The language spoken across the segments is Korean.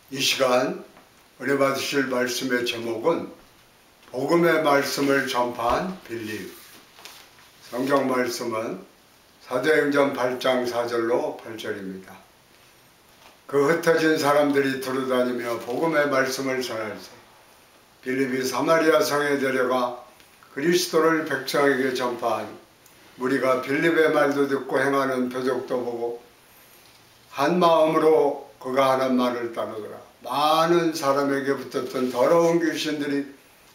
이 시간 은혜 받으실 말씀의 제목은 복음의 말씀을 전파한 빌립. 성경 말씀은 사도행전 8장 4절로 8절입니다. 그 흩어진 사람들이 두루다니며 복음의 말씀을 전할세 빌립이 사마리아 성에 데려가 그리스도를 백성에게 전파하니 무리가 빌립의 말도 듣고 행하는 표적도 보고 한 마음으로 그가 하는 말을 따르더라. 많은 사람에게 붙었던 더러운 귀신들이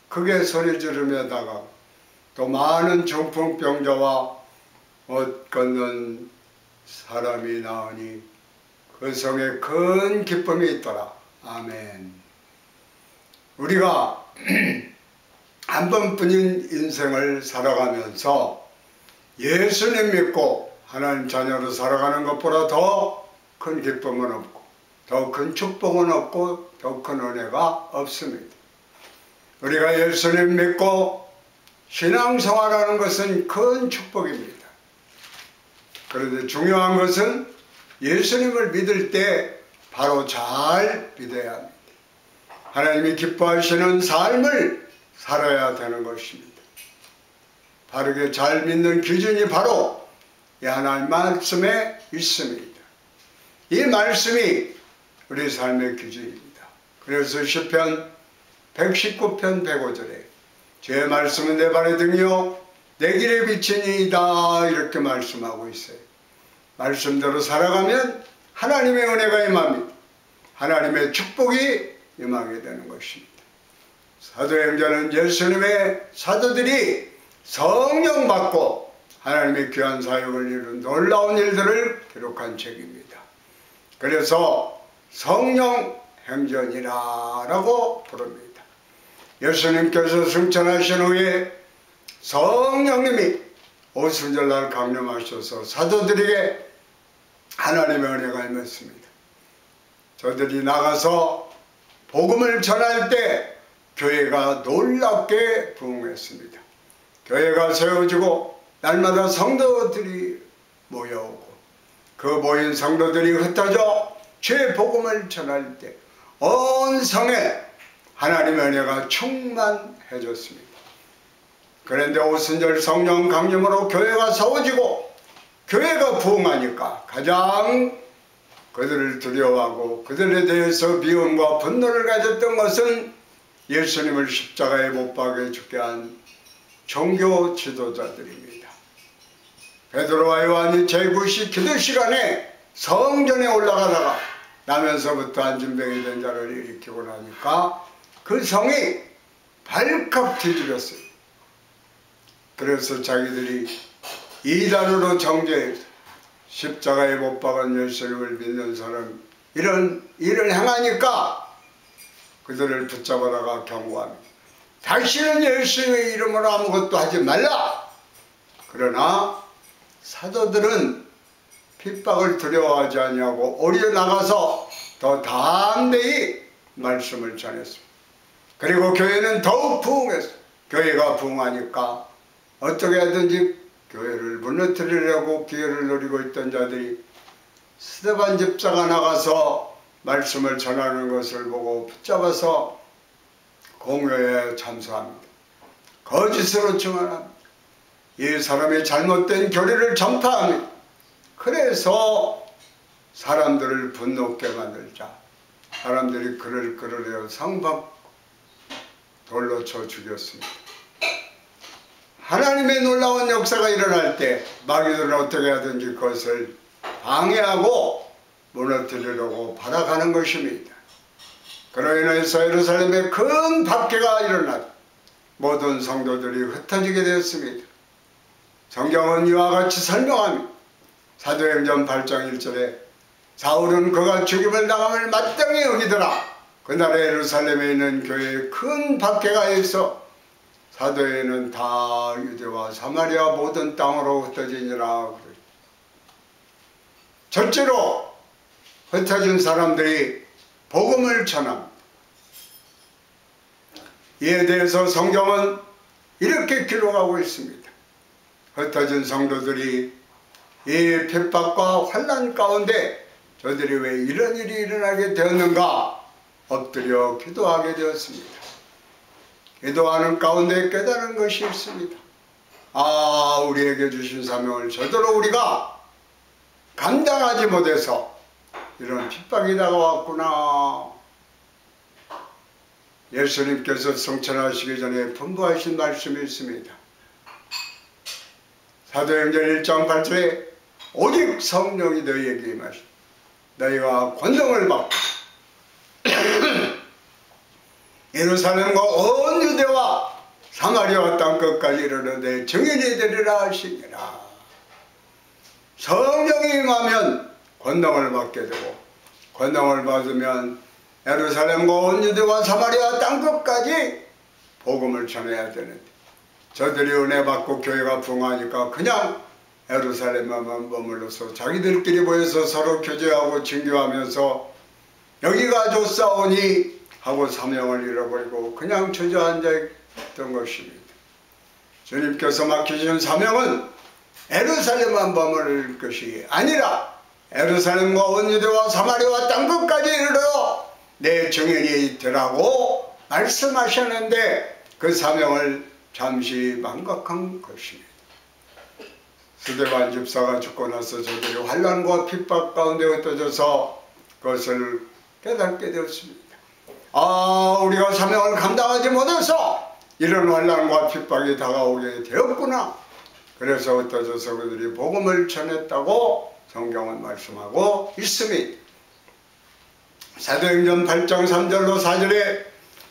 크게 소리 지르며 다가고 또 많은 중풍병자와 못 걷는 사람이 나으니 그 성에 큰 기쁨이 있더라. 아멘. 우리가 한 번뿐인 인생을 살아가면서 예수님 믿고 하나님 자녀로 살아가는 것보다 더 큰 기쁨은 없고 더 큰 축복은 없고 더 큰 은혜가 없습니다. 우리가 예수님 믿고 신앙생활하는 것은 큰 축복입니다. 그런데 중요한 것은 예수님을 믿을 때 바로 잘 믿어야 합니다. 하나님이 기뻐하시는 삶을 살아야 되는 것입니다. 바르게 잘 믿는 기준이 바로 이 하나님 말씀에 있습니다. 이 말씀이 우리 삶의 기준입니다. 그래서 시편 119편 105절에 주의 말씀은 내 발의 등이요 내 길의 빛이니이다 이렇게 말씀하고 있어요. 말씀대로 살아가면 하나님의 은혜가 임합니다. 하나님의 축복이 임하게 되는 것입니다. 사도행전은 예수님의 사도들이 성령 받고 하나님의 귀한 사역을 이룬 놀라운 일들을 기록한 책입니다. 그래서 성령 행전이라고 부릅니다. 예수님께서 승천하신 후에 성령님이 오순절날 강림하셔서 사도들에게 하나님의 은혜가 임했습니다. 저들이 나가서 복음을 전할 때 교회가 놀랍게 부흥했습니다. 교회가 세워지고 날마다 성도들이 모여오고 그 모인 성도들이 흩어져 주의 복음을 전할 때 온 성에 하나님의 은혜가 충만해졌습니다. 그런데 오순절 성령 강림으로 교회가 세워지고 교회가 부흥하니까 가장 그들을 두려워하고 그들에 대해서 미움과 분노를 가졌던 것은 예수님을 십자가에 못 박아 죽게 한 종교 지도자들입니다. 베드로와 요한이 제9시 기도 시간에 성전에 올라가다가 나면서부터 안진병이 된 자를 일으키고 나니까 그 성이 발칵 뒤집혔어요. 그래서 자기들이 이단으로 정죄해서 십자가에 못 박은 예수님을 믿는 사람 이런 일을 행하니까 그들을 붙잡아다가 경고합니다. 다시는 예수의 이름으로 아무것도 하지 말라. 그러나 사도들은 핍박을 두려워하지 아니하고 오히려 나가서 더 담대히 말씀을 전했습니다. 그리고 교회는 더욱 부흥했어요. 교회가 부흥하니까 어떻게 하든지 교회를 무너뜨리려고 기회를 노리고 있던 자들이 스데반 집사가 나가서 말씀을 전하는 것을 보고 붙잡아서 공회에 참석합니다. 거짓으로 증언합니다. 이 사람의 잘못된 교리를 전파합니다. 그래서 사람들을 분노케 만들자. 사람들이 그를 끌어내어 상박 돌로 쳐 죽였습니다. 하나님의 놀라운 역사가 일어날 때 마귀들은 어떻게 하든지 그것을 방해하고 무너뜨리려고 발악하는 것입니다. 그로 인해서 예루살렘에 큰 박해가 일어나고 모든 성도들이 흩어지게 되었습니다. 성경은 이와 같이 설명합니다. 사도행전 8장 1절에 사울은 그가 죽임을 당함을 마땅히 여기더라. 그날에 예루살렘에 있는 교회에 큰 박해가 있어 사도에는 다 유대와 사마리아 모든 땅으로 흩어지니라. 첫째로 흩어진 사람들이 복음을 전합니다. 이에 대해서 성경은 이렇게 기록하고 있습니다. 흩어진 성도들이 이 핍박과 환난 가운데 저들이 왜 이런 일이 일어나게 되었는가 엎드려 기도하게 되었습니다. 기도하는 가운데 깨달은 것이 있습니다. 아, 우리에게 주신 사명을 저대로 우리가 감당하지 못해서 이런 핍박이 다가왔구나. 예수님께서 성천하시기 전에 분부하신 말씀이 있습니다. 사도행전 1장 8절에 오직 성령이 너희에게 임하시고 너희가 권능을 받고 예루살렘과 온 유대와 사마리아 땅끝까지 이르르되 증인이 되리라 하시니라. 성령이 임하면 권능을 받게 되고 권능을 받으면 예루살렘과 온 유대와 사마리아 땅끝까지 복음을 전해야 되는데 저들이 은혜 받고 교회가 붕하니까 그냥 예루살렘만 머물러서 자기들끼리 모여서 서로 교제하고 증교하면서 여기가 좋사오니 하고 사명을 잃어버리고 그냥 주저앉아 있던 것입니다. 주님께서 맡기신 사명은 예루살렘만 머무를 것이 아니라 예루살렘과 온 유대와 사마리아 땅끝까지 이르러 내 증인이 되라고 말씀하셨는데 그 사명을 잠시 망각한 것입니다. 스데반 집사가 죽고 나서 저들이 환난과 핍박 가운데 흩어져서 그것을 깨닫게 되었습니다. 아, 우리가 사명을 감당하지 못해서 이런 환난과 핍박이 다가오게 되었구나. 그래서 흩어져서 그들이 복음을 전했다고 성경은 말씀하고 있습니다. 사도행전 8장 3절로 4절에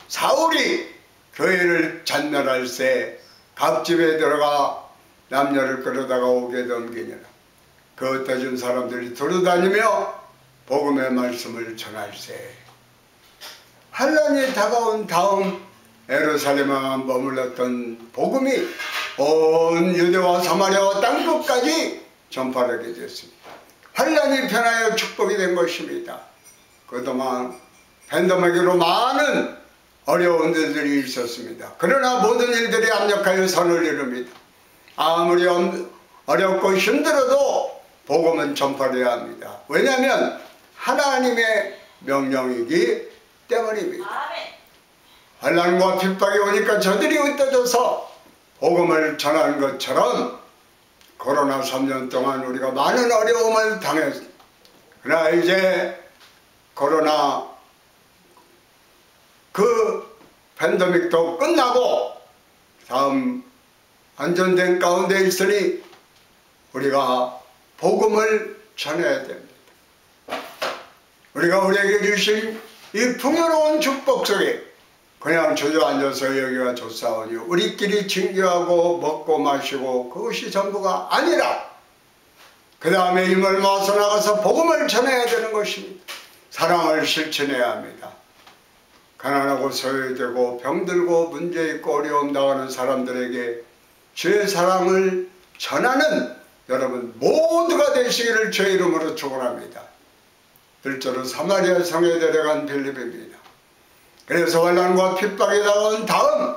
사울이 교회를 잔멸할 새 각 집에 들어가 남녀를 끌어다가 오게 넘기니라. 그 흩어진 사람들이 돌아다니며 복음의 말씀을 전할세. 환난이 다가온 다음 예루살렘에만 머물렀던 복음이 온 유대와 사마리아와 땅끝까지 전파하게 됐습니다. 환난이 변하여 축복이 된 것입니다. 그동안 팬데믹으로 많은 어려운 일들이 있었습니다. 그러나 모든 일들이 합력하여 선을 이룹니다. 아무리 어렵고 힘들어도 복음은 전파되어야 합니다. 왜냐하면 하나님의 명령이기 때문입니다. 환난과 핍박이 오니까 저들이 흩어져서 복음을 전하는 것처럼 코로나 3년 동안 우리가 많은 어려움을 당했습니다. 그러나 이제 코로나 그 팬데믹도 끝나고 다음 안전된 가운데 있으니 우리가 복음을 전해야 됩니다. 우리가 우리에게 주신 이 풍요로운 축복 속에 그냥 주저앉아서 여기가 좋사오니 우리끼리 증교하고 먹고 마시고 그것이 전부가 아니라 그 다음에 힘을 모아서 나가서 복음을 전해야 되는 것입니다. 사랑을 실천해야 합니다. 가난하고 소외되고 병들고 문제있고 어려움 당하는 사람들에게 주의 사랑을 전하는 여러분 모두가 되시기를 주의 이름으로 축원합니다. 둘째로 사마리아 성에 데려간 빌립입니다. 그래서 환난과 핍박이 다가온 다음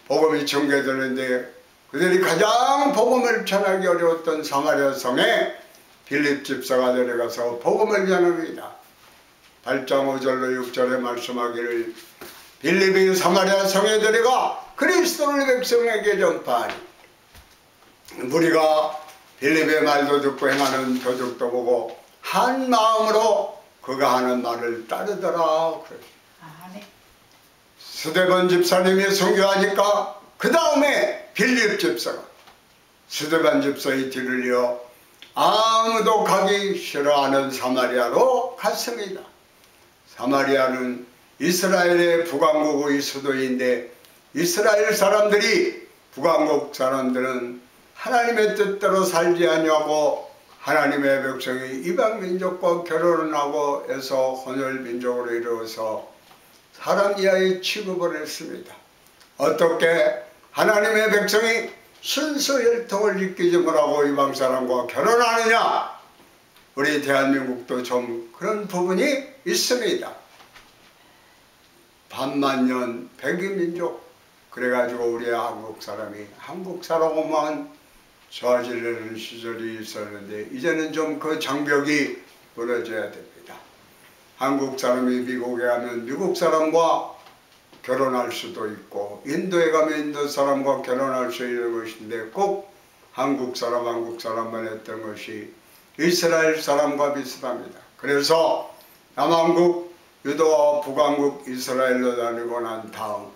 복음이 전개되는데 그들이 가장 복음을 전하기 어려웠던 사마리아 성에 빌립 집사가 데려가서 복음을 전합니다. 8장 5절로 6절에 말씀하기를 빌립이 사마리아 성에 데려가 그리스도를 백성에게 전파하니 무리가 빌립의 말도 듣고 행하는 표적도 보고 한 마음으로 그가 하는 말을 따르더라. 스데반 집사님이 선교하니까 그 다음에 빌립 집사가 스데반 집사의 뒤를 이어 아무도 가기 싫어하는 사마리아로 갔습니다. 사마리아는 이스라엘의 북왕국의 수도인데 이스라엘 사람들이 북왕국 사람들은 하나님의 뜻대로 살지 아니하고 하나님의 백성이 이방 민족과 결혼을 하고 해서 혼혈 민족으로 이루어서 사람 이하의 취급을 했습니다. 어떻게 하나님의 백성이 순수 혈통을 지키지 못하고 이방 사람과 결혼하느냐? 우리 대한민국도 좀 그런 부분이 있습니다. 반만년 백이민족 그래가지고 우리 한국 사람이 한국 사람만 저지르는 시절이 있었는데 이제는 좀 그 장벽이 무너져야 됩니다. 한국 사람이 미국에 가면 미국 사람과 결혼할 수도 있고 인도에 가면 인도 사람과 결혼할 수 있는 것인데 꼭 한국 사람만 했던 것이 이스라엘 사람과 비슷합니다. 그래서 남한국 유다와 북한국 이스라엘로 나뉘고 난 다음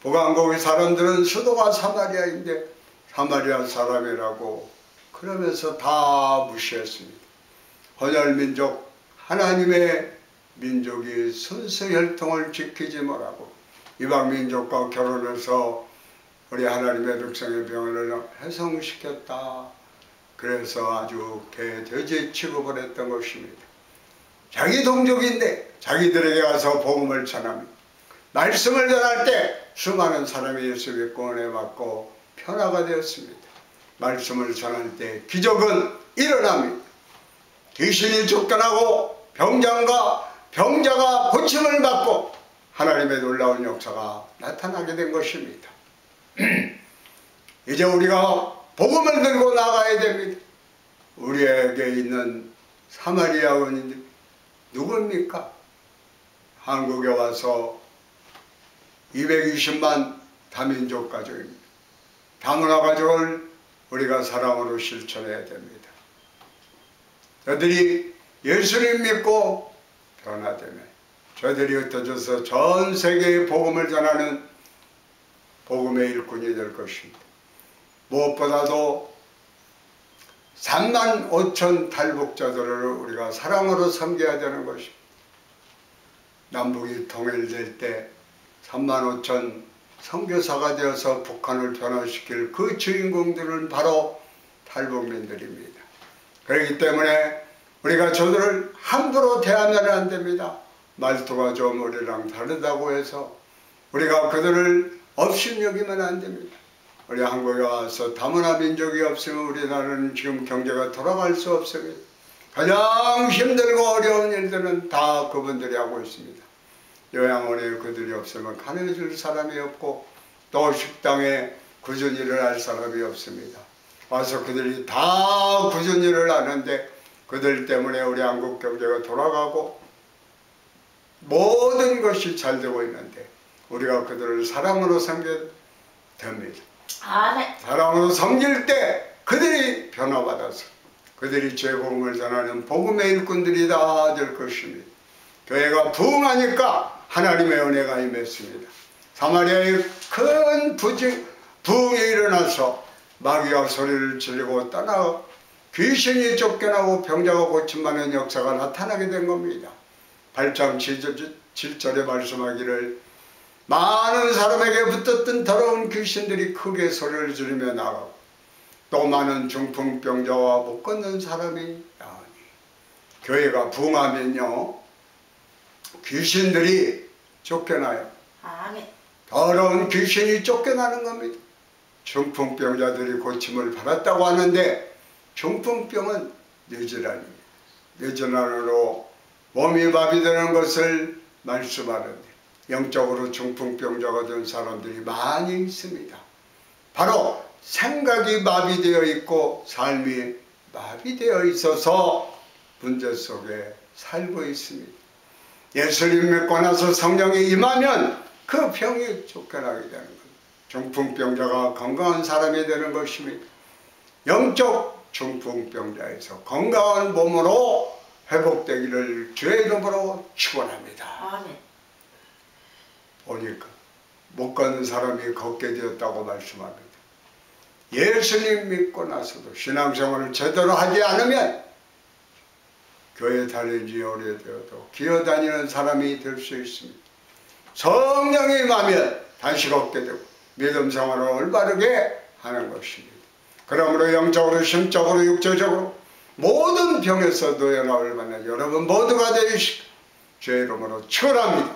북한국의 사람들은 수도가 사마리아인데 사마리아 사람이라고 그러면서 다 무시했습니다. 헌혈민족 하나님의 민족이 순수 혈통을 지키지 못하고 이방민족과 결혼해서 우리 하나님의 백성의 병을 훼손시켰다. 그래서 아주 개돼지 취급을 했던 것입니다. 자기 동족인데 자기들에게 가서 복음을 전합니다. 말씀을 전할 때 수많은 사람이 예수 믿고 은혜 받고 변화가 되었습니다. 말씀을 전할 때 기적은 일어납니다. 귀신이 쫓겨나고 병자가 고침을 받고 하나님의 놀라운 역사가 나타나게 된 것입니다. 이제 우리가 복음을 들고 나가야 됩니다. 우리에게 있는 사마리아인이 누굽니까? 한국에 와서 220만 다민족 가족입니다. 다문화 가족을 우리가 사랑으로 실천해야 됩니다. 저들이 예수님 믿고 변화되면 저들이 흩어져서 전 세계에 복음을 전하는 복음의 일꾼이 될 것입니다. 무엇보다도 3만 5천 탈북자들을 우리가 사랑으로 섬겨야 되는 것입니다. 남북이 통일될 때 3만 5천 선교사가 되어서 북한을 변화시킬 그 주인공들은 바로 탈북민들입니다. 그렇기 때문에 우리가 저들을 함부로 대하면 안 됩니다. 말투가 좀 우리랑 다르다고 해서 우리가 그들을 업신여기면 안 됩니다. 우리 한국에 와서 다문화 민족이 없으면 우리나라는 지금 경제가 돌아갈 수 없습니다. 가장 힘들고 어려운 일들은 다 그분들이 하고 있습니다. 요양원에 그들이 없으면 가르쳐줄 사람이 없고 또 식당에 꾸준히 일을 할 사람이 없습니다. 와서 그들이 다 꾸준히 일을 하는데 그들 때문에 우리 한국 경제가 돌아가고 모든 것이 잘 되고 있는데 우리가 그들을 사랑으로 섬겨야 됩니다. 사랑으로 섬길 때 그들이 변화받아서 그들이 죄복음을 전하는 복음의 일꾼들이 다 될 것입니다. 교회가 부흥하니까 하나님의 은혜가 임했습니다. 사마리아에 큰 부흥이 일어나서 마귀가 소리를 지르고 떠나 귀신이 쫓겨나고 병자가 고침받는 역사가 나타나게 된 겁니다. 8장 7절에 말씀하기를 많은 사람에게 붙었던 더러운 귀신들이 크게 소리를 지르며 나가고 또 많은 중풍병자와 못 걷는 사람이 나오니 교회가 부흥하면요 귀신들이 쫓겨나요. 더러운 귀신이 쫓겨나는 겁니다. 중풍병자들이 고침을 받았다고 하는데 중풍병은 뇌질환입니다. 뇌질환으로 몸이 마비되는 것을 말씀하는데 영적으로 중풍병자가 된 사람들이 많이 있습니다. 바로 생각이 마비되어 있고 삶이 마비되어 있어서 문제 속에 살고 있습니다. 예수님 믿고 나서 성령이 임하면 그 병이 쫓겨나게 되는 겁니다. 중풍병자가 건강한 사람이 되는 것입니다. 영적 중풍병자에서 건강한 몸으로 회복되기를 주의 이름으로 축원합니다. 아멘. 보니까 못 걷는 사람이 걷게 되었다고 말씀합니다. 예수님 믿고 나서도 신앙생활을 제대로 하지 않으면 교회 다닌 지 오래되어도 기어다니는 사람이 될 수 있습니다. 성령이 임하면 다시 걷게 되고 믿음 생활을 올바르게 하는 것입니다. 그러므로 영적으로 심적으로 육체적으로 모든 병에서 노연함을 받는 여러분 모두가 되시고 주의 이름으로 축원합니다.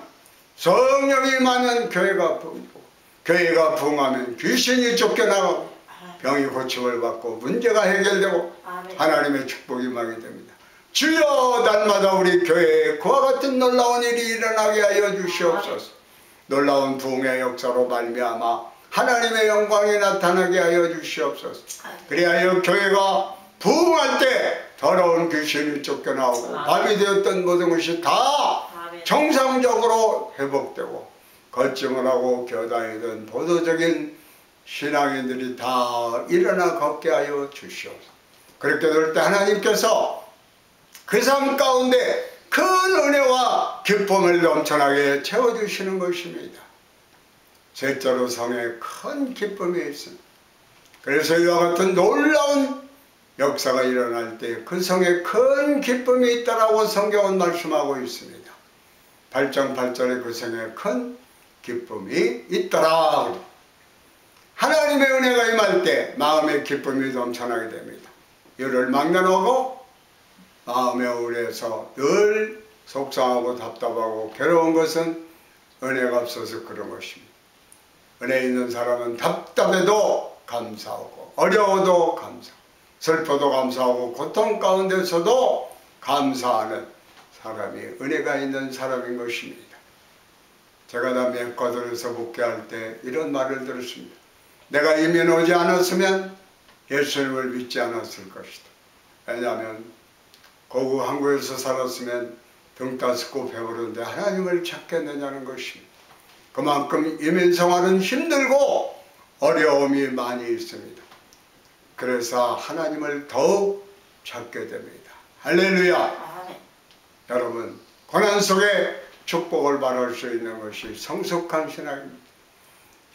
성령이 임하면 교회가 부흥되고 교회가 부흥하면 귀신이 쫓겨나고 병이 고침을 받고 문제가 해결되고 하나님의 축복이 임하게 됩니다. 주여 날마다 우리 교회에 그와 같은 놀라운 일이 일어나게 하여 주시옵소서. 놀라운 부흥의 역사로 말미암아 하나님의 영광이 나타나게 하여 주시옵소서. 그리하여 교회가 부흥할 때 더러운 귀신이 쫓겨나오고 밤이 되었던 모든 것이 다 정상적으로 회복되고 거침을 하고 겨다니던 보도적인 신앙인들이 다 일어나 걷게 하여 주시옵소서. 그렇게 될 때 하나님께서 그 삶 가운데 큰 은혜와 기쁨을 넘쳐나게 채워주시는 것입니다. 셋째로 성에 큰 기쁨이 있습니다. 그래서 이와 같은 놀라운 역사가 일어날 때 그 성에 큰 기쁨이 있다라고 성경은 말씀하고 있습니다. 8장 8절에 그 성에 큰 기쁨이 있더라. 하나님의 은혜가 임할 때 마음의 기쁨이 넘쳐나게 됩니다. 이를 막론하고 마음의 우울에서 늘 속상하고 답답하고 괴로운 것은 은혜가 없어서 그런 것입니다. 은혜 있는 사람은 답답해도 감사하고 어려워도 감사하고 슬퍼도 감사하고 고통 가운데서도 감사하는 사람이 은혜가 있는 사람인 것입니다. 제가 남의 엑과도르에서 목회할 때 이런 말을 들었습니다. 내가 이민 오지 않았으면 예수님을 믿지 않았을 것이다. 왜냐하면 고국 한국에서 살았으면 등 따스고 배부른데 하나님을 찾겠느냐는 것입니다. 그만큼 이민 생활은 힘들고 어려움이 많이 있습니다. 그래서 하나님을 더욱 찾게 됩니다. 할렐루야. 여러분, 고난 속에 축복을 받을 수 있는 것이 성숙한 신앙입니다.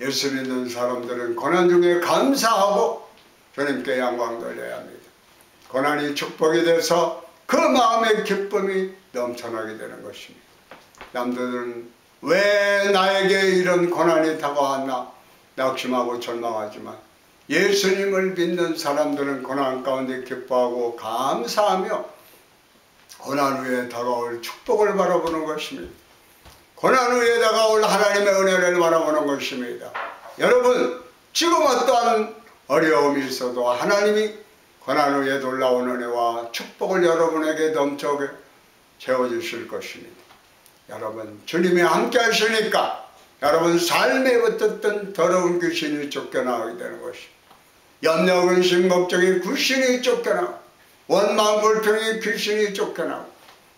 예수 믿는 사람들은 고난 중에 감사하고 주님께 영광 돌려야 합니다. 고난이 축복이 돼서 그 마음의 기쁨이 넘쳐나게 되는 것입니다. 남들은 왜 나에게 이런 고난이 다가왔나 낙심하고 절망하지만 예수님을 믿는 사람들은 고난 가운데 기뻐하고 감사하며 고난 후에 다가올 축복을 바라보는 것입니다. 고난 후에 다가올 하나님의 은혜를 바라보는 것입니다. 여러분, 지금 어떠한 어려움이 있어도 하나님이 고난 후에 놀라운 은혜와 축복을 여러분에게 넘쳐 채워주실 것입니다. 여러분, 주님이 함께 하시니까 여러분 삶에 붙었던 더러운 귀신이 쫓겨나게 되는 것입니다. 염려, 근심, 걱정이 귀신이 쫓겨나고 원망, 불평이 귀신이 쫓겨나고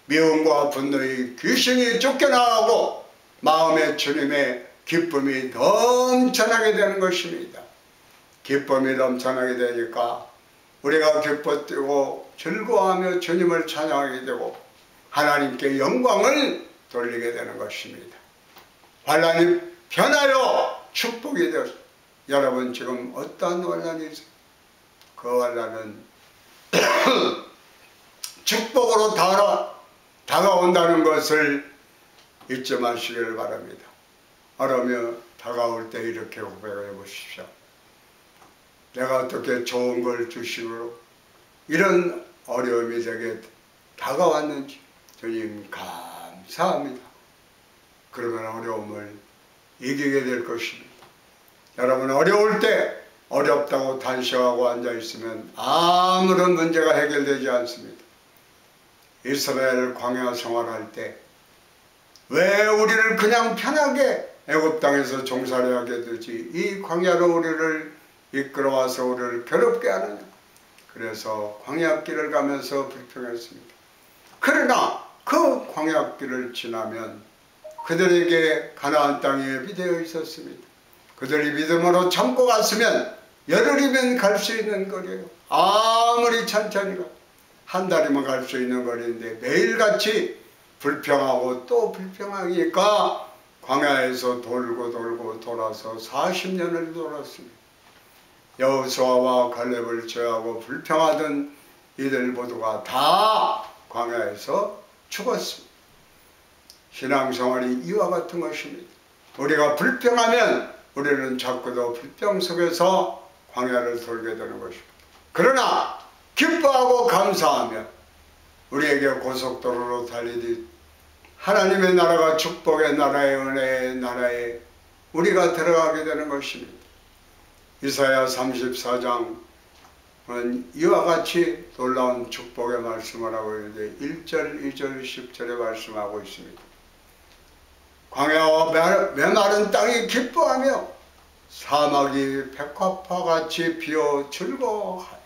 미움과 분노의 귀신이 쫓겨나고 마음에 주님의 기쁨이 넘쳐나게 되는 것입니다. 기쁨이 넘쳐나게 되니까 우리가 기뻐뛰고 즐거워하며 주님을 찬양하게 되고 하나님께 영광을 돌리게 되는 것입니다. 환난이 변하여 축복이 되었습니다. 여러분, 지금 어떠한 환난이 있어요? 그 환난은 축복으로 다가온다는 것을 잊지 마시기를 바랍니다. 어려며 다가올 때 이렇게 고백해 보십시오. 내가 어떻게 좋은 걸 주시고 이런 어려움이 제게 다가왔는지 주님 감사합니다. 그러면 어려움을 이기게 될 것입니다. 여러분, 어려울 때 어렵다고 단식하고 앉아있으면 아무런 문제가 해결되지 않습니다. 이스라엘 광야 생활할 때 왜 우리를 그냥 편하게 애굽 땅에서 종살이 하게 되지 이 광야로 우리를 이끌어와서 우리를 괴롭게 하느냐. 그래서 광야길을 가면서 불평했습니다. 그러나 그 광야길을 지나면 그들에게 가나안 땅이 예비되어 있었습니다. 그들이 믿음으로 참고 갔으면 열흘이면 갈 수 있는 거리예요. 아무리 천천히 가 한 달이면 갈 수 있는 거리인데 매일같이 불평하고 또 불평하니까 광야에서 돌고 돌아서 40년을 돌았습니다. 여호수아와 갈렙을 제하고 불평하던 이들 모두가 다 광야에서 죽었습니다. 신앙생활이 이와 같은 것입니다. 우리가 불평하면 우리는 자꾸도 불평 속에서 광야를 돌게 되는 것입니다. 그러나 기뻐하고 감사하며 우리에게 고속도로로 달리듯 하나님의 나라가 축복의 나라의 은혜의 나라에 우리가 들어가게 되는 것입니다. 이사야 34장은 이와 같이 놀라운 축복의 말씀을 하고 있는데 1절, 2절, 10절에 말씀하고 있습니다. 광야와 메마른 땅이 기뻐하며 사막이 백합화같이 피어 즐거워하여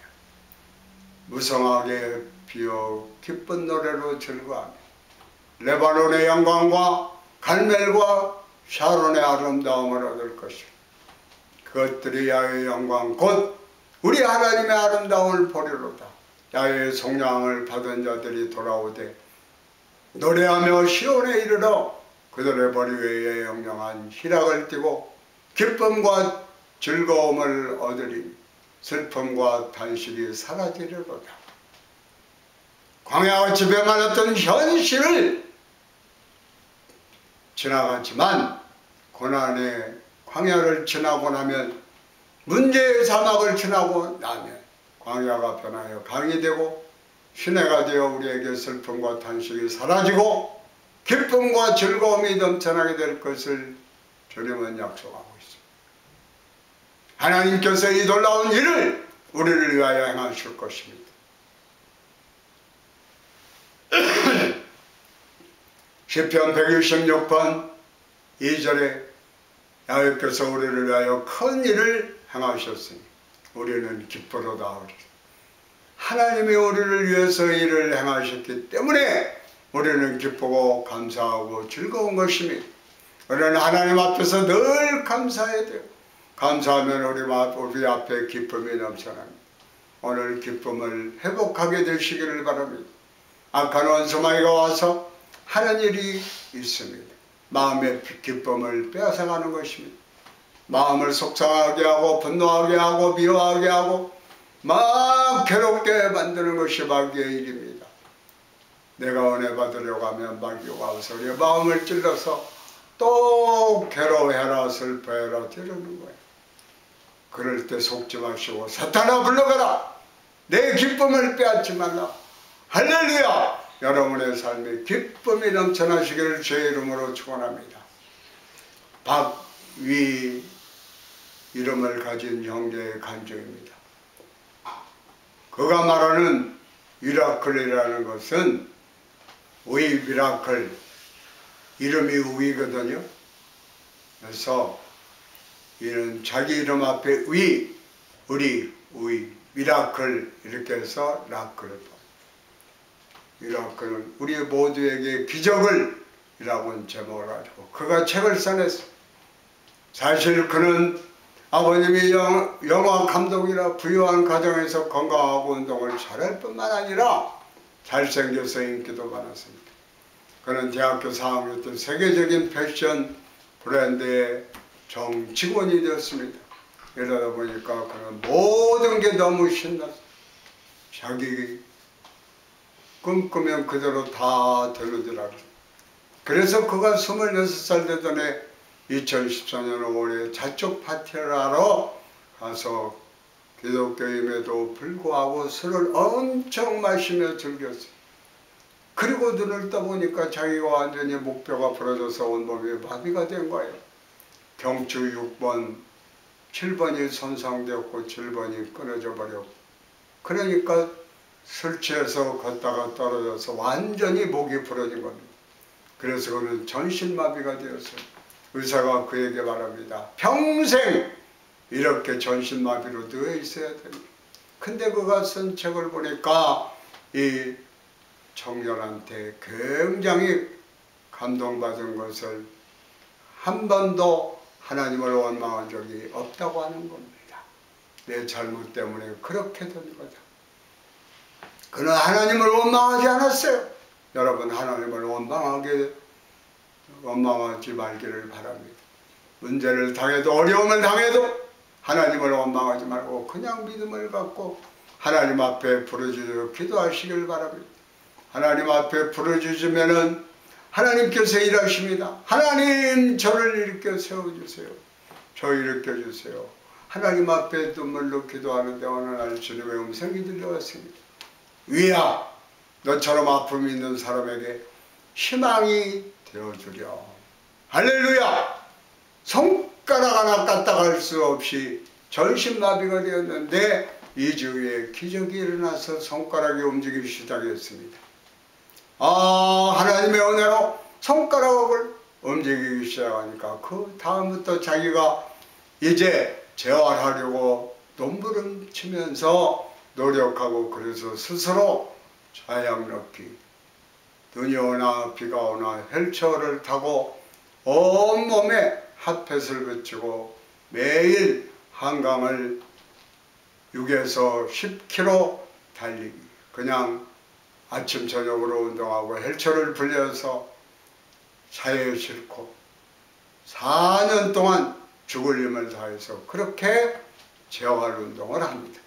무성하게 피어 기쁜 노래로 즐거워하며 레바논의 영광과 갈멜과 샤론의 아름다움을 얻을 것이요 그것들이 야훼의 영광 곧 우리 하나님의 아름다움을 보리로다. 야훼의 속량을 받은 자들이 돌아오되 노래하며 시온에 이르러 그들의 머리 위에 영영한 희락을 띠고 기쁨과 즐거움을 얻으리니 슬픔과 탄식이 사라지리로다. 광야와 집에 말했던 현실을 지나갔지만 고난의 광야를 지나고 나면 문제의 사막을 지나고 나면 광야가 변하여 강이 되고 시내가 되어 우리에게 슬픔과 탄식이 사라지고 기쁨과 즐거움이 넘쳐나게 될 것을 주님은 약속하고 있습니다. 하나님께서 이 놀라운 일을 우리를 위하여 행하실 것입니다. 시편 126편 2절에 야훼께서 우리를 위하여 큰 일을 행하셨으니 우리는 기뻐로다하리라. 하나님이 우리를 위해서 일을 행하셨기 때문에 우리는 기쁘고 감사하고 즐거운 것입니다. 우리는 하나님 앞에서 늘 감사해야 돼요. 감사하면 우리 앞에 기쁨이 넘쳐납니다. 오늘 기쁨을 회복하게 되시기를 바랍니다. 악한 원수마귀가 와서 하는 일이 있습니다. 마음의 기쁨을 빼앗아가는 것입니다. 마음을 속상하게 하고 분노하게 하고 미워하게 하고 막 괴롭게 만드는 것이 마귀의 일입니다. 내가 은혜 받으려고 하면 마귀가 와서 우리의 마음을 찔러서 또 괴로워해라 슬퍼해라 이러는 거예요. 그럴 때 속지 마시고 사탄아 물러가라. 내 기쁨을 빼앗지 말라. 할렐루야. 여러분의 삶에 기쁨이 넘쳐나시기를 주의 이름으로 축원합니다. 박위 이름을 가진 형제의 간증입니다. 그가 말하는 미라클이라는 것은 위 미라클, 이름이 위거든요. 그래서 이는 자기 이름 앞에 위, 우리, 위, 미라클 이렇게 해서 라클을 미라클은 우리 모두에게 기적을 이라고 제목을 가지고 그가 책을 써냈어요. 사실 그는 아버님이 영화 감독이라 부유한 가정에서 건강하고 운동을 잘할 뿐만 아니라 잘생겨서 인기도 많았습니다. 그는 대학교 4학년 때 세계적인 패션 브랜드의 정직원이 되었습니다. 이러다 보니까 그는 모든 게 너무 신났어요. 자기 꿈꾸면 그대로 다 되더라고요. 그래서 그가 26살 되던 해 2014년 5월에 자축 파티를 하러 가서 기독교임에도 불구하고 술을 엄청 마시며 즐겼어요. 그리고 눈을 떠보니까 자기가 완전히 목뼈가 부러져서 온몸이 마비가 된 거예요. 경추 6번, 7번이 손상되었고 7번이 끊어져 버렸고 그러니까 술 취해서 걷다가 떨어져서 완전히 목이 부러진 겁니다. 그래서 그는 전신마비가 되었어요. 의사가 그에게 말합니다. 평생 이렇게 전신마비로 누워 있어야 됩니다. 근데 그가 쓴 책을 보니까 이 청년한테 굉장히 감동받은 것을 한 번도 하나님을 원망한 적이 없다고 하는 겁니다. 내 잘못 때문에 그렇게 된 거다. 그는 하나님을 원망하지 않았어요. 여러분 하나님을 원망하지 말기를 바랍니다. 문제를 당해도 어려움을 당해도 하나님을 원망하지 말고 그냥 믿음을 갖고 하나님 앞에 부르짖어 기도하시길 바랍니다. 하나님 앞에 부르짖으면은 하나님께서 일하십니다. 하나님 저를 일으켜 세워주세요. 저 일으켜 주세요. 하나님 앞에 눈물로 기도하는데 어느 날 주님의 음성이 들려왔습니다. 위야 너처럼 아픔이 있는 사람에게 희망이 되어주려. 할렐루야. 손가락 하나 까딱할 수 없이 전신마비가 되었는데 2주 후에 기적이 일어나서 손가락이 움직이기 시작했습니다. 하나님의 은혜로 손가락을 움직이기 시작하니까 그 다음부터 자기가 이제 재활하려고 몸부림치면서 노력하고 그래서 스스로 좌양 높이 눈이 오나 비가 오나 헬처를 타고 온몸에 핫펫을 붙이고 매일 한강을 6에서 10km 달리기, 그냥 아침 저녁으로 운동하고 헬처를 불려서 차에 싣고 4년 동안 죽을 힘을 다해서 그렇게 재활 운동을 합니다.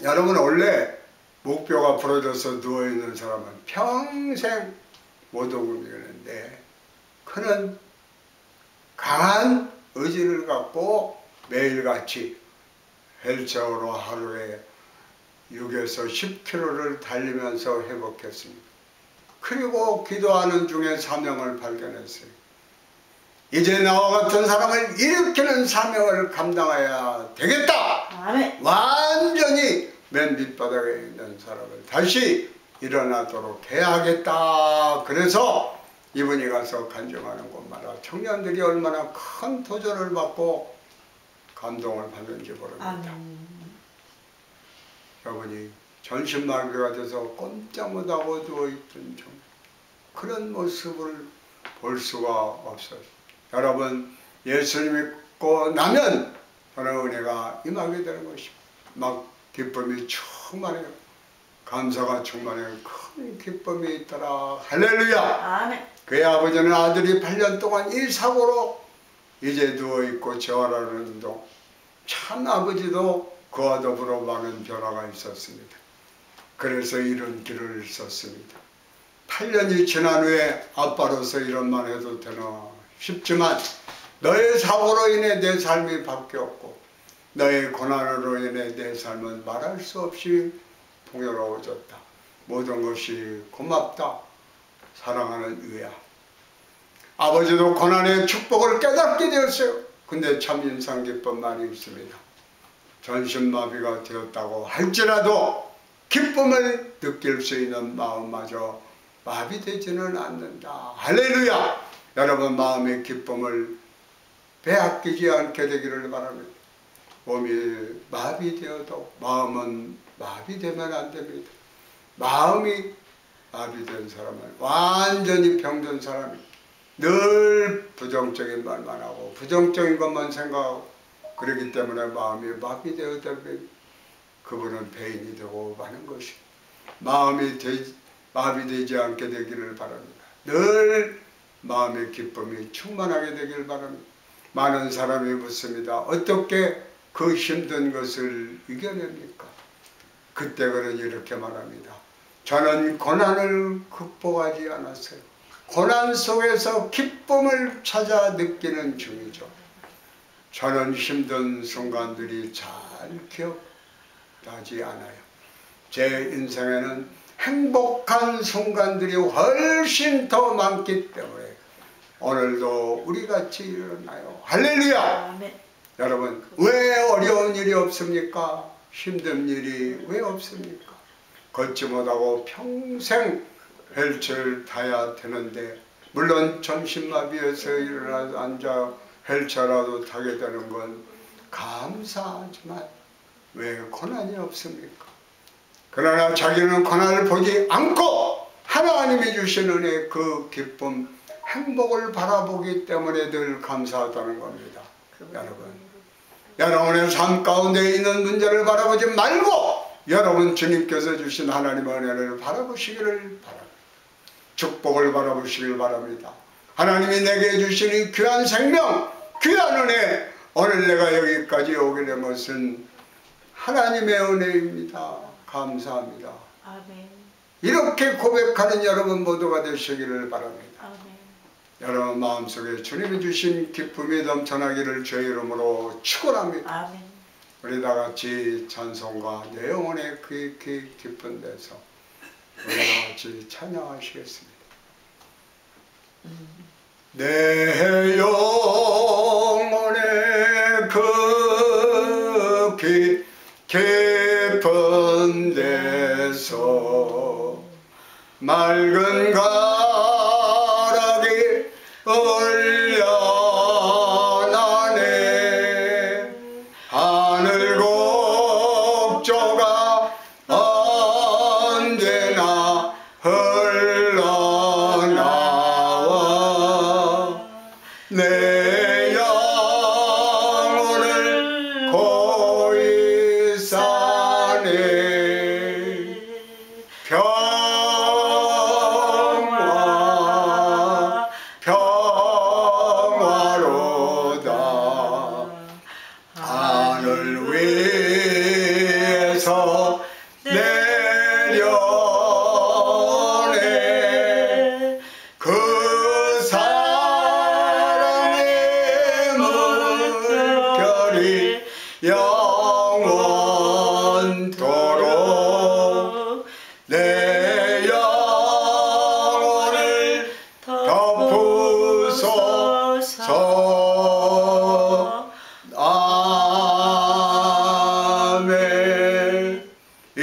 여러분, 원래 목뼈가 부러져서 누워있는 사람은 평생 못 움직이는데 그는 강한 의지를 갖고 매일같이 헬처로 하루에 6에서 10km를 달리면서 회복했습니다. 그리고 기도하는 중에 사명을 발견했어요. 이제 나와 같은 사람을 일으키는 사명을 감당해야 되겠다. 아멘. 완전히 맨 밑바닥에 있는 사람을 다시 일어나도록 해야겠다. 그래서 이분이 가서 간증하는 곳마다 청년들이 얼마나 큰 도전을 받고 감동을 받는지 모릅니다. 아멘. 여러분이 전신마비가 돼서 꼼짝 못하고 누워있던 중 그런 모습을 볼 수가 없어요. 여러분, 예수님 믿고 나면 저는 은혜가 임하게 되는 것입니다. 막 기쁨이 충만해요. 감사가 충만해요. 큰 기쁨이 있더라. 할렐루야. 아멘. 그의 아버지는 아들이 8년 동안 이 사고로 이제 누워있고 재활하는 운동. 참 아버지도 그와 더불어 많은 변화가 있었습니다. 그래서 이런 길을 썼습니다. 8년이 지난 후에 아빠로서 이런 말 해도 되나 싶지만 너의 사고로 인해 내 삶이 바뀌었고 너의 고난으로 인해 내 삶은 말할 수 없이 풍요로워졌다. 모든 것이 고맙다. 사랑하는 의야. 아버지도 고난의 축복을 깨닫게 되었어요. 근데 참 인상 깊은 말이 있습니다. 전신마비가 되었다고 할지라도 기쁨을 느낄 수 있는 마음마저 마비되지는 않는다. 할렐루야! 여러분, 마음의 기쁨을 빼앗기지 않게 되기를 바랍니다. 몸이 마비되어도 마음은 마비되면 안 됩니다. 마음이 마비된 사람은 완전히 병든 사람이 늘 부정적인 말만 하고 부정적인 것만 생각하고 그렇기 때문에 마음이 마비되어되면 그분은 배인이 되고 마는 것이 마음이 마비되지 않게 되기를 바랍니다. 늘 마음의 기쁨이 충만하게 되기를 바랍니다. 많은 사람이 묻습니다. 어떻게 그 힘든 것을 이겨냅니까? 그때 그는 이렇게 말합니다. 저는 고난을 극복하지 않았어요. 고난 속에서 기쁨을 찾아 느끼는 중이죠. 저는 힘든 순간들이 잘 기억나지 않아요. 제 인생에는 행복한 순간들이 훨씬 더 많기 때문에 오늘도 우리같이 일어나요. 할렐루야! 아멘. 여러분, 왜 어려운 일이 없습니까? 힘든 일이 왜 없습니까? 걷지 못하고 평생 헬처를 타야 되는데 물론 전신마비에서 일어나서 앉아 헬처라도 타게 되는 건 감사하지만 왜 고난이 없습니까? 그러나 자기는 고난을 보지 않고 하나님이 주신 은혜, 그 기쁨, 행복을 바라보기 때문에 늘 감사하다는 겁니다. 여러분의 삶 가운데 있는 문제를 바라보지 말고 여러분 주님께서 주신 하나님의 은혜를 바라보시기를 바랍니다. 축복을 바라보시길 바랍니다. 하나님이 내게 주신 이 귀한 생명, 귀한 은혜, 오늘 내가 여기까지 오게 된 것은 하나님의 은혜입니다. 감사합니다. 아멘. 이렇게 고백하는 여러분 모두가 되시기를 바랍니다. 아멘. 여러분 마음속에 주님이 주신 기쁨이 넘쳐나기를 주의 이름으로 축원합니다. 아멘. 우리 다 같이 찬송과 내 영혼의 깊은 데서 우리 다 같이 찬양하시겠습니다. 내 영혼의 깊은 데서 맑은 가락이 흘려나네. 하늘 곡조가 언제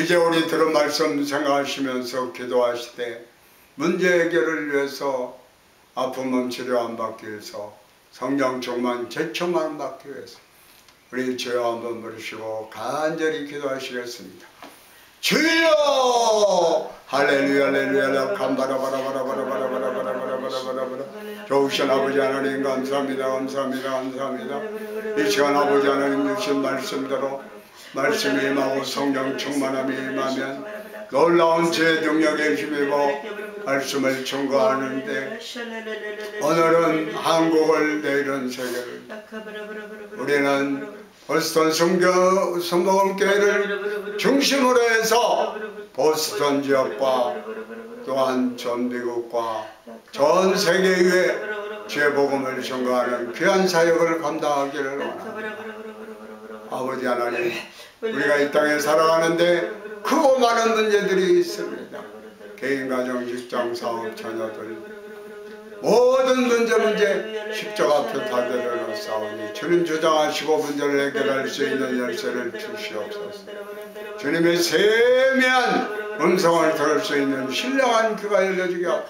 이제 우리 들은 말씀 생각하시면서 기도하시되 문제 해결을 위해서 아픔은 치료 안 받기 위해서 성령 충만 제초만 받기 위해서 우리 주여 한번 부르시고 간절히 기도하시겠습니다. 주여 할렐루야 할렐루야 감바라바라바라바라바라바라바라바라바라바라 좋으신 아버지 하나님 감사합니다 감사합니다 감사합니다. 이 시간 아버지 하나님 주신 말씀대로 말씀이 임하고 성령 충만함이 임하면 놀라운 제 능력에 힘입어 말씀을 증거하는데 오늘은 한국을 내일은 세계를 우리는 보스턴 성복음교회를 중심으로 해서 보스턴 지역과 또한 전 미국과 전 세계에 죄복음을 증거하는 귀한 사역을 감당하기를 원합니다. 아버지 하나님 우리가 이 땅에 살아가는데 크고 많은 문제들이 있습니다. 개인, 가정, 직장, 사업, 자녀들 모든 문제 십자가 앞에 다 내려놓사오니 주님 주장하시고 문제를 해결할 수 있는 열쇠를 주시옵소서. 주님의 세미한 음성을 들을 수 있는 신령한 귀가 열려지게 하고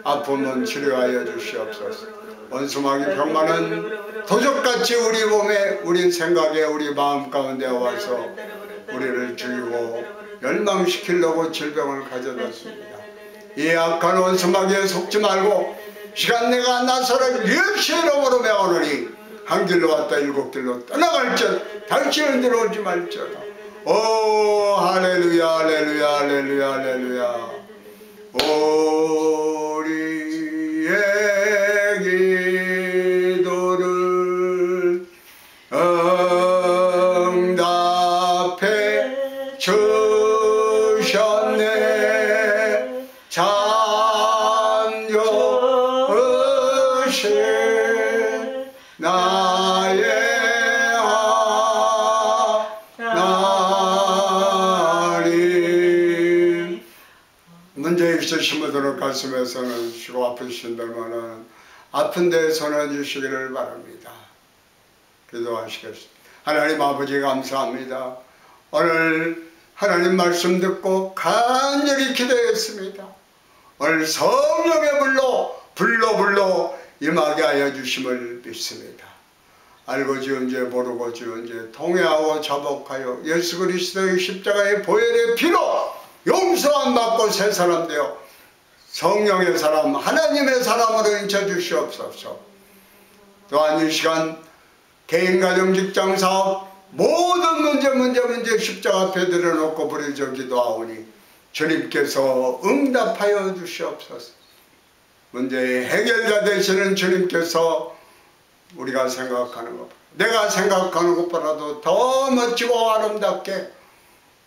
아픔은 치료하여 주시옵소서. 원수마귀 병만은 도적같이 우리 몸에 우리 생각에 우리 마음 가운데 와서 우리를 죽이고 멸망시키려고 질병을 가져다 이 악한 원수마귀에 속지 말고 시간 내가 나서를 예수의 이름으로 명하노니 한 길로 왔다 일곱 길로 떠나갈지어다 당신은 들어오지 말지어다. 오 할렐루야 할렐루야 할렐루야 할렐루야. 우리의 기도를 응답해 주셨네. 참 좋으신 나의 하나님. 문제 있으신 분들은 가슴에서는 쉬고 아프신 분들은 아픈 데에 손을 주시기를 바랍니다. 기도하시겠습니다. 하나님 아버지 감사합니다. 오늘 하나님 말씀 듣고 간절히 기도했습니다. 오늘 성령의 불로 임하게 하여 주심을 믿습니다. 알고 지은 죄 모르고 지은 죄 통회하고 자복하여 예수 그리스도의 십자가의 보혈의 피로 용서함 받고 새 사람 되어 성령의 사람 하나님의 사람으로 인쳐 주시옵소서. 또한 이 시간 개인 가정 직장 사업 모든 문제 십자가 앞에 들여놓고 부르짖어 기도하오니 주님께서 응답하여 주시옵소서. 문제의 해결자 되시는 주님께서 우리가 생각하는 것, 내가 생각하는 것보다도 더 멋지고 아름답게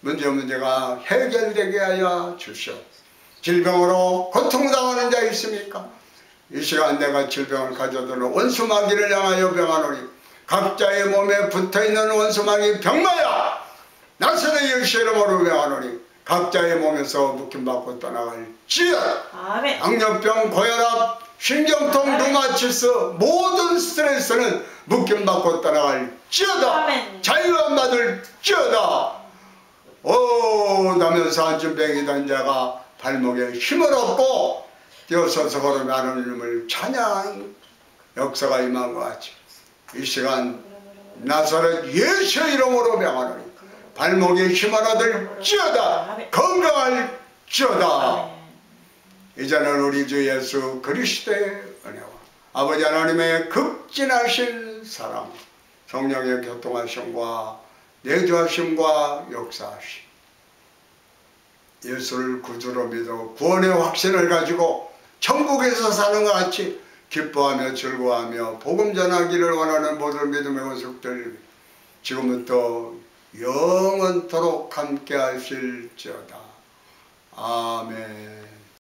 문제가 해결되게 하여 주시옵소서. 질병으로 고통당하는 자 있습니까? 이 시간 내가 질병을 가져드는 원수마귀를 향하여 병하노니 각자의 몸에 붙어있는 원수마귀 병마야 나사렛 예수의 이름으로 명하노니 각자의 몸에서 묶임받고 떠나갈지어다. 당뇨병, 고혈압, 신경통, 루마티스 모든 스트레스는 묶임받고 떠나갈지어다. 자유함 받을지어다. 오 나면서 안진병이던 자가 발목에 힘을 얻고 뛰어서서 걸으며 하나님을 찬양 역사가 임한 것 같이 이 시간 나사렛 예수의 이름으로 명하노니 발목에 힘을 얻을지어다. 건강할지어다. 이제는 우리 주 예수 그리스도의 은혜와 아버지 하나님의 극진하신 사랑 성령의 교통하심과 내주하심과 역사하심 예수를 구주로 믿어 구원의 확신을 가지고 천국에서 사는 것 같이 기뻐하며 즐거워하며 복음 전하기를 원하는 모든 믿음의 원숙들 지금부터 영원토록 함께 하실지어다. 아멘.